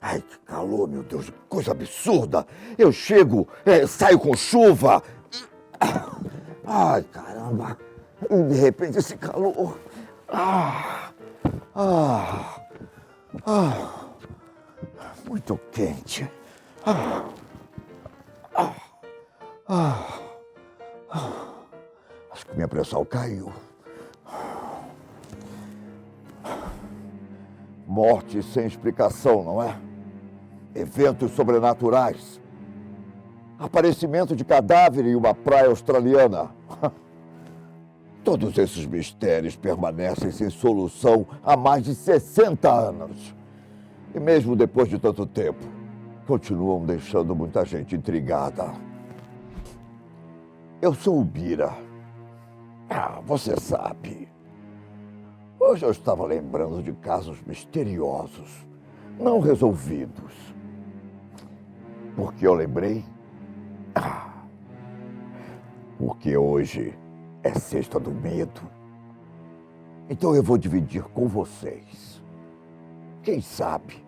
Ai, que calor, meu Deus, que coisa absurda. Eu chego, saio com chuva. Ai, caramba. E de repente esse calor. Muito quente. Acho que minha pressão caiu. Morte sem explicação, não é? Eventos sobrenaturais. Aparecimento de cadáver em uma praia australiana. Todos esses mistérios permanecem sem solução há mais de 60 anos. E mesmo depois de tanto tempo, continuam deixando muita gente intrigada. Eu sou o Bira. Você sabe. Hoje eu estava lembrando de casos misteriosos, não resolvidos. Por que eu lembrei? Porque hoje é Sexta do Medo. Então eu vou dividir com vocês. Quem sabe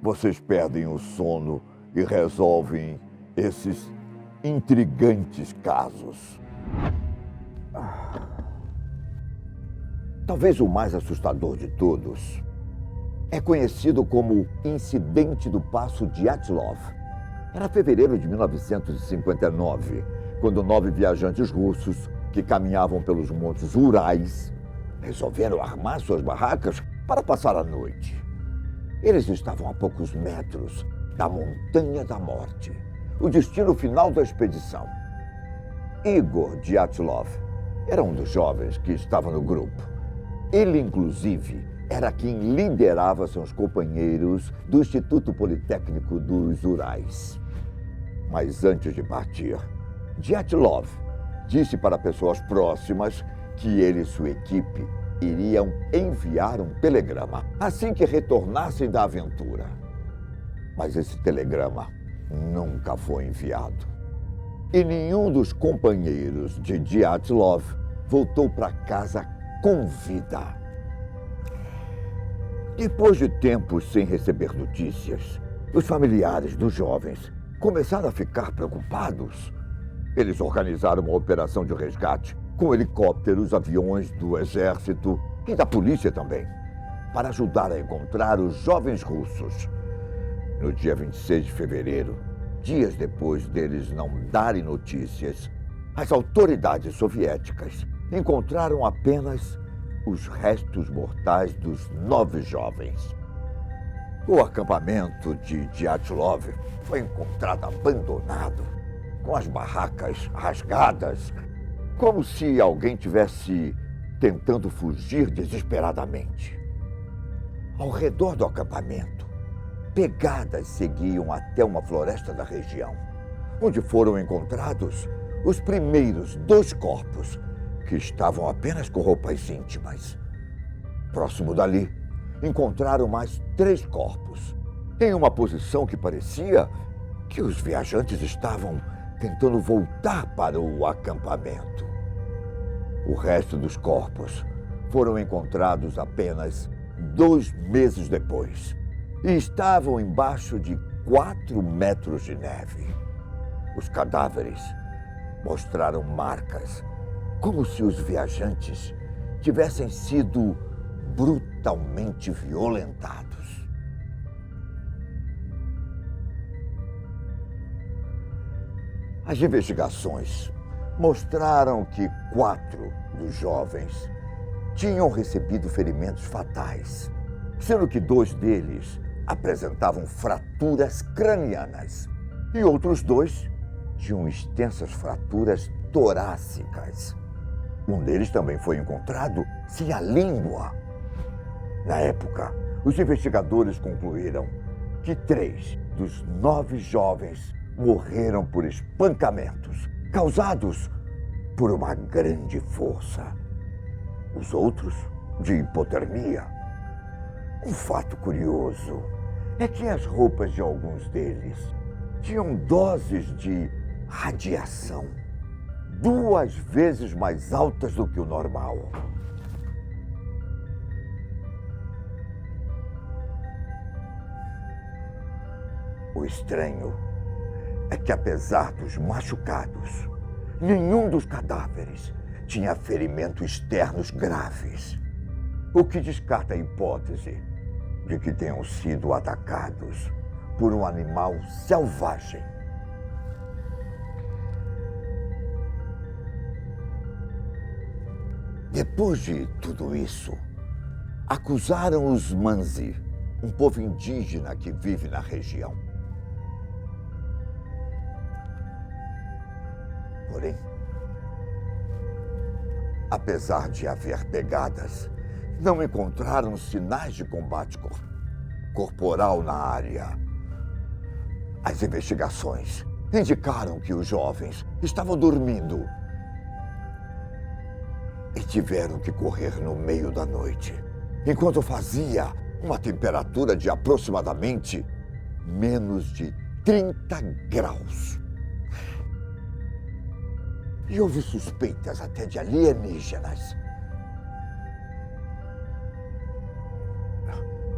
vocês perdem o sono e resolvem esses intrigantes casos. Talvez o mais assustador de todos é conhecido como Incidente do Passo Dyatlov. Era fevereiro de 1959, quando 9 viajantes russos que caminhavam pelos montes Urais resolveram armar suas barracas para passar a noite. Eles estavam a poucos metros da Montanha da Morte, o destino final da expedição. Igor Dyatlov era um dos jovens que estava no grupo. Ele, inclusive, era quem liderava seus companheiros do Instituto Politécnico dos Urais. Mas antes de partir, Dyatlov disse para pessoas próximas que ele e sua equipe iriam enviar um telegrama assim que retornassem da aventura. Mas esse telegrama nunca foi enviado. E nenhum dos companheiros de Dyatlov voltou para casa com vida. Depois de tempos sem receber notícias, os familiares dos jovens começaram a ficar preocupados. Eles organizaram uma operação de resgate com helicópteros, aviões do exército e da polícia também, para ajudar a encontrar os jovens russos. No dia 26 de fevereiro, dias depois deles não darem notícias, as autoridades soviéticas encontraram apenas os restos mortais dos 9 jovens. O acampamento de Dyatlov foi encontrado abandonado, com as barracas rasgadas, como se alguém tivesse tentando fugir desesperadamente. Ao redor do acampamento, pegadas seguiam até uma floresta da região, onde foram encontrados os primeiros 2 corpos, que estavam apenas com roupas íntimas. Próximo dali, encontraram mais 3 corpos, em uma posição que parecia que os viajantes estavam tentando voltar para o acampamento. O resto dos corpos foram encontrados apenas 2 meses depois e estavam embaixo de 4 metros de neve. Os cadáveres mostraram marcas, como se os viajantes tivessem sido brutalmente violentados. As investigações mostraram que 4 dos jovens tinham recebido ferimentos fatais, sendo que 2 deles apresentavam fraturas cranianas e outros 2 tinham extensas fraturas torácicas. Um deles também foi encontrado sem a língua. Na época, os investigadores concluíram que 3 dos 9 jovens morreram por espancamentos causados por uma grande força. Os outros, de hipotermia. Um fato curioso é que as roupas de alguns deles tinham doses de radiação 2 vezes mais altas do que o normal. O estranho é que, apesar dos machucados, nenhum dos cadáveres tinha ferimentos externos graves, o que descarta a hipótese de que tenham sido atacados por um animal selvagem. Depois de tudo isso, acusaram os Mansi, um povo indígena que vive na região. Porém, apesar de haver pegadas, não encontraram sinais de combate corporal na área. As investigações indicaram que os jovens estavam dormindo e tiveram que correr no meio da noite, enquanto fazia uma temperatura de aproximadamente menos de 30 graus. E houve suspeitas até de alienígenas.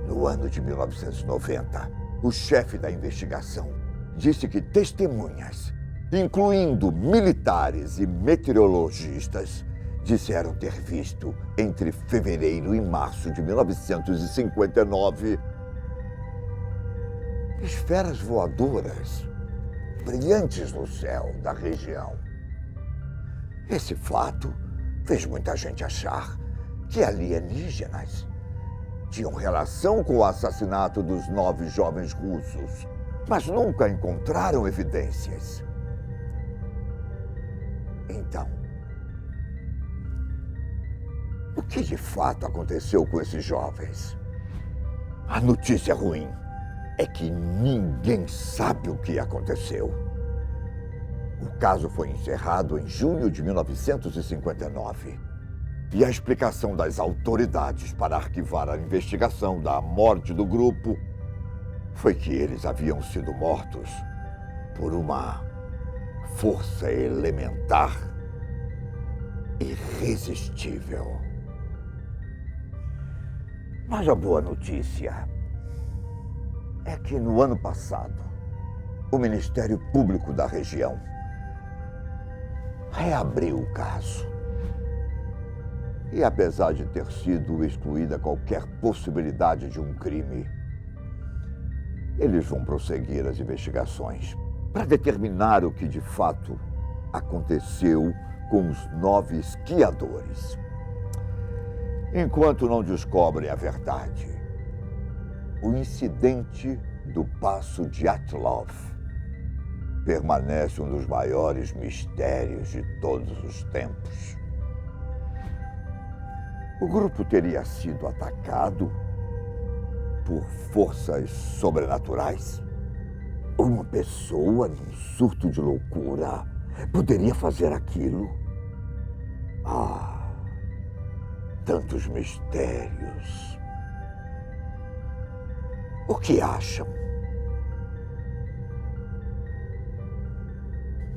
No ano de 1990, o chefe da investigação disse que testemunhas, incluindo militares e meteorologistas, disseram ter visto, entre fevereiro e março de 1959, esferas voadoras brilhantes no céu da região. Esse fato fez muita gente achar que alienígenas tinham relação com o assassinato dos 9 jovens russos, mas nunca encontraram evidências. Então, o que de fato aconteceu com esses jovens? A notícia ruim é que ninguém sabe o que aconteceu. O caso foi encerrado em junho de 1959. E a explicação das autoridades para arquivar a investigação da morte do grupo foi que eles haviam sido mortos por uma força elementar irresistível. Mas a boa notícia é que no ano passado, o Ministério Público da região reabriu o caso. E apesar de ter sido excluída qualquer possibilidade de um crime, eles vão prosseguir as investigações para determinar o que de fato aconteceu com os 9 esquiadores. Enquanto não descobrem a verdade, o incidente do Passo Dyatlov permanece um dos maiores mistérios de todos os tempos. O grupo teria sido atacado por forças sobrenaturais? Uma pessoa num surto de loucura poderia fazer aquilo? Ah, tantos mistérios. O que acham?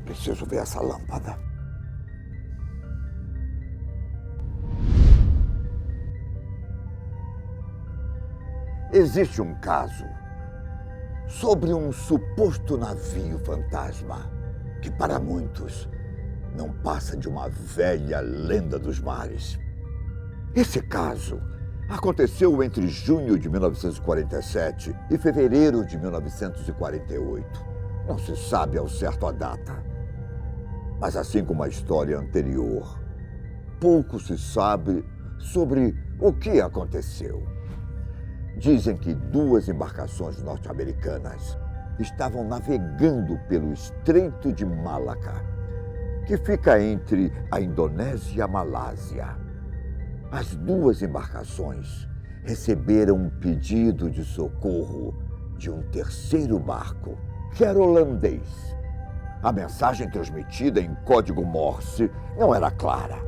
Preciso ver essa lâmpada. Existe um caso sobre um suposto navio fantasma que, para muitos, não passa de uma velha lenda dos mares. Esse caso aconteceu entre junho de 1947 e fevereiro de 1948. Não se sabe ao certo a data. Mas assim como a história anterior, pouco se sabe sobre o que aconteceu. Dizem que 2 embarcações norte-americanas estavam navegando pelo Estreito de Malaca, que fica entre a Indonésia e a Malásia. As 2 embarcações receberam um pedido de socorro de um terceiro barco, que era holandês. A mensagem transmitida em código Morse não era clara,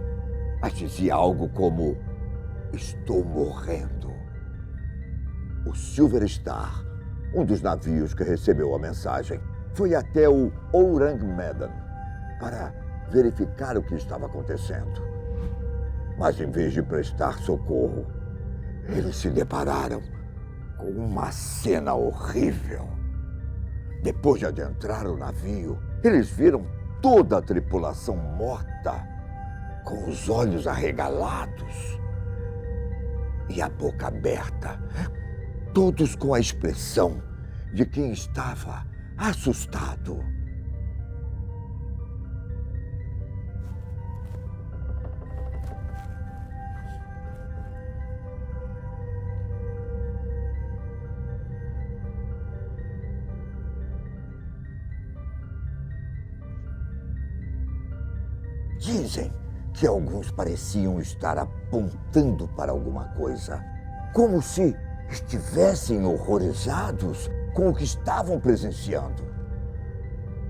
mas dizia algo como: "Estou morrendo." O Silver Star, um dos navios que recebeu a mensagem, foi até o Orang Medan para verificar o que estava acontecendo. Mas em vez de prestar socorro, eles se depararam com uma cena horrível. Depois de adentrar o navio, eles viram toda a tripulação morta, com os olhos arregalados e a boca aberta, todos com a expressão de quem estava assustado. Dizem que alguns pareciam estar apontando para alguma coisa, como se estivessem horrorizados com o que estavam presenciando.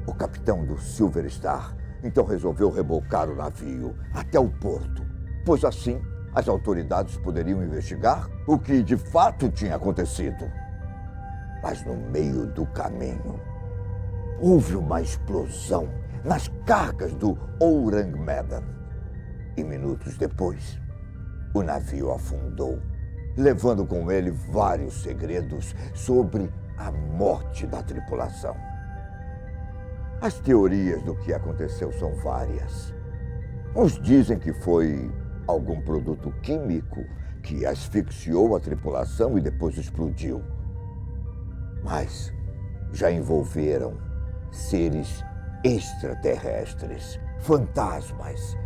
O capitão do Silver Star então resolveu rebocar o navio até o porto, pois assim as autoridades poderiam investigar o que de fato tinha acontecido. Mas no meio do caminho, houve uma explosão nas cargas do Orang Medan. E minutos depois, o navio afundou, levando com ele vários segredos sobre a morte da tripulação. As teorias do que aconteceu são várias. Uns dizem que foi algum produto químico que asfixiou a tripulação e depois explodiu. Mas já envolveram seres extraterrestres, fantasmas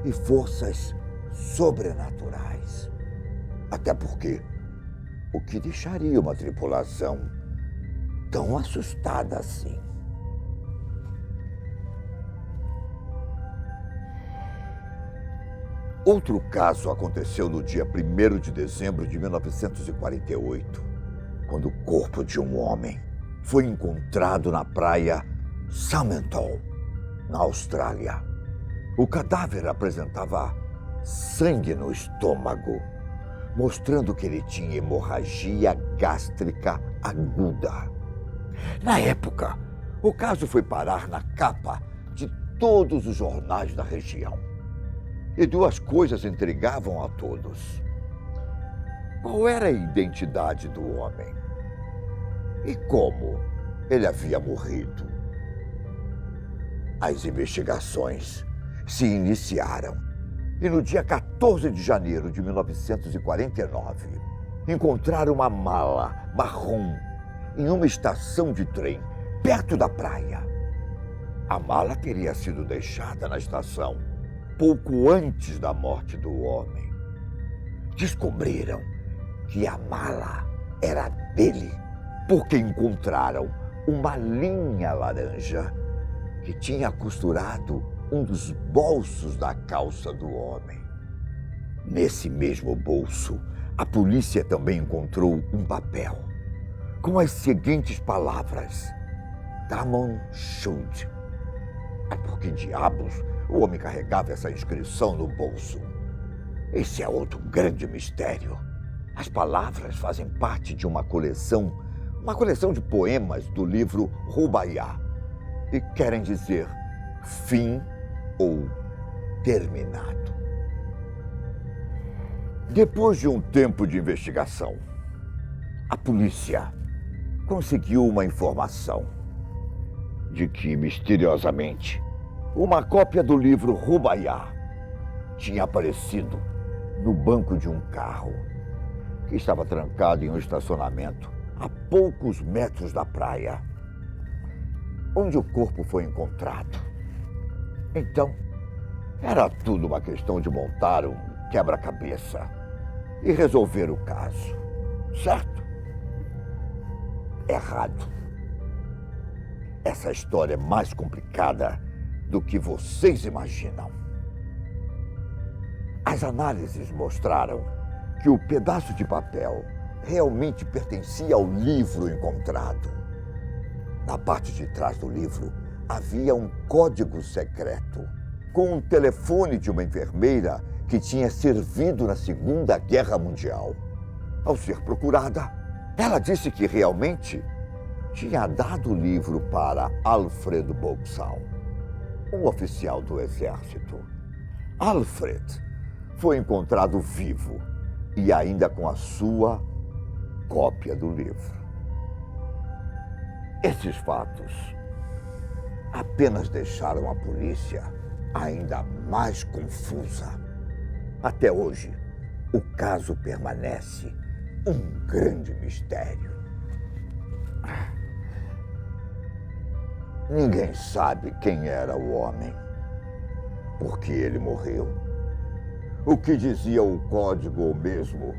e forças sobrenaturais. Até porque o que deixaria uma tripulação tão assustada assim? Outro caso aconteceu no dia 1º de dezembro de 1948, quando o corpo de um homem foi encontrado na praia Salmental, na Austrália. O cadáver apresentava sangue no estômago, mostrando que ele tinha hemorragia gástrica aguda. Na época, o caso foi parar na capa de todos os jornais da região. E duas coisas intrigavam a todos. Qual era a identidade do homem? E como ele havia morrido? As investigações se iniciaram e no dia 14 de janeiro de 1949 encontraram uma mala marrom em uma estação de trem perto da praia. A mala teria sido deixada na estação pouco antes da morte do homem. Descobriram que a mala era dele porque encontraram uma linha laranja que tinha costurado um dos bolsos da calça do homem. Nesse mesmo bolso, a polícia também encontrou um papel com as seguintes palavras: Damon Schuld. Por que diabos o homem carregava essa inscrição no bolso? Esse é outro grande mistério. As palavras fazem parte de uma coleção de poemas do livro Rubaiyat e querem dizer fim ou terminado. Depois de um tempo de investigação, a polícia conseguiu uma informação de que, misteriosamente, uma cópia do livro Rubaiyat tinha aparecido no banco de um carro que estava trancado em um estacionamento a poucos metros da praia, onde o corpo foi encontrado. Então, era tudo uma questão de montar um quebra-cabeça e resolver o caso, certo? Errado. Essa história é mais complicada do que vocês imaginam. As análises mostraram que o pedaço de papel realmente pertencia ao livro encontrado. Na parte de trás do livro havia um código secreto com o telefone de uma enfermeira que tinha servido na Segunda Guerra Mundial. Ao ser procurada, ela disse que realmente tinha dado o livro para Alfred Boxall, um oficial do exército. Alfred foi encontrado vivo e ainda com a sua cópia do livro. Esses fatos apenas deixaram a polícia ainda mais confusa. Até hoje, o caso permanece um grande mistério. Ninguém sabe quem era o homem, por que ele morreu, o que dizia o código ou mesmo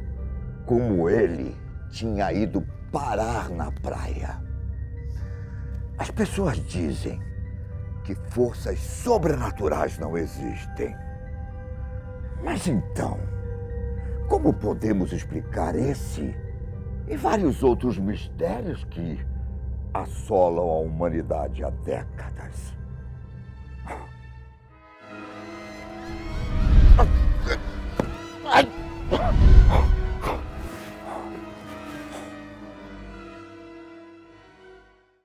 como ele tinha ido parar na praia. As pessoas dizem que forças sobrenaturais não existem. Mas então, como podemos explicar esse e vários outros mistérios que assolam a humanidade há décadas? Ai!